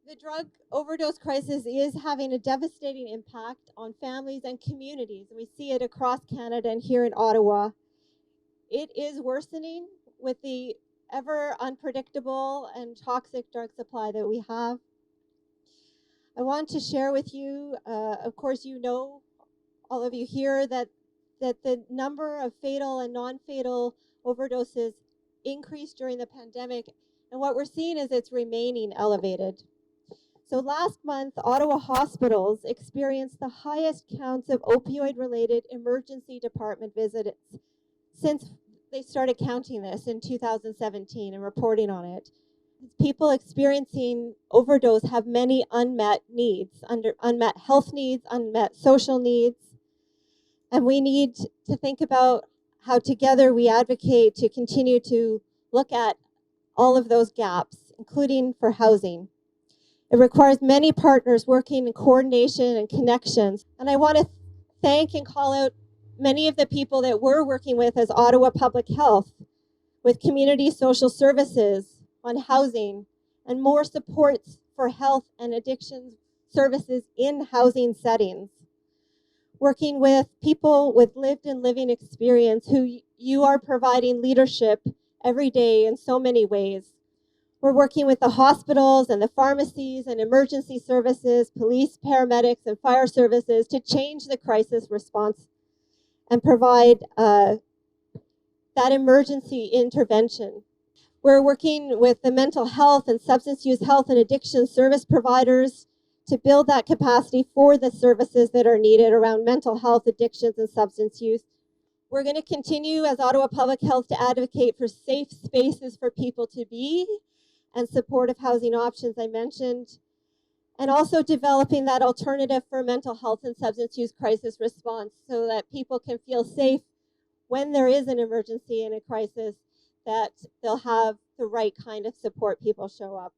The drug overdose crisis is having a devastating impact on families and communities. We see it across Canada and here in Ottawa. It is worsening with the ever unpredictable and toxic drug supply that we have. I want to share with you, of course, you know, all of you here, that the number of fatal and non-fatal overdoses increased during the pandemic. And what we're seeing is it's remaining elevated. So last month, Ottawa hospitals experienced the highest counts of opioid-related emergency department visits since they started counting this in 2017 and reporting on it. People experiencing overdose have many unmet needs, unmet health needs, unmet social needs, and we need to think about how together we advocate to continue to look at all of those gaps, including for housing. It requires many partners working in coordination and connections. And I want to thank and call out many of the people that we're working with as Ottawa Public Health, with community social services on housing and more supports for health and addiction services in housing settings. Working with people with lived and living experience who you are providing leadership every day in so many ways. We're working with the hospitals and the pharmacies and emergency services, police, paramedics, and fire services to change the crisis response and provide that emergency intervention. We're working with the mental health and substance use health and addiction service providers to build that capacity for the services that are needed around mental health, addictions, and substance use. We're going to continue as Ottawa Public Health to advocate for safe spaces for people to be and supportive housing options I mentioned, and also developing that alternative for mental health and substance use crisis response so that people can feel safe when there is an emergency and a crisis, that they'll have the right kind of support people show up.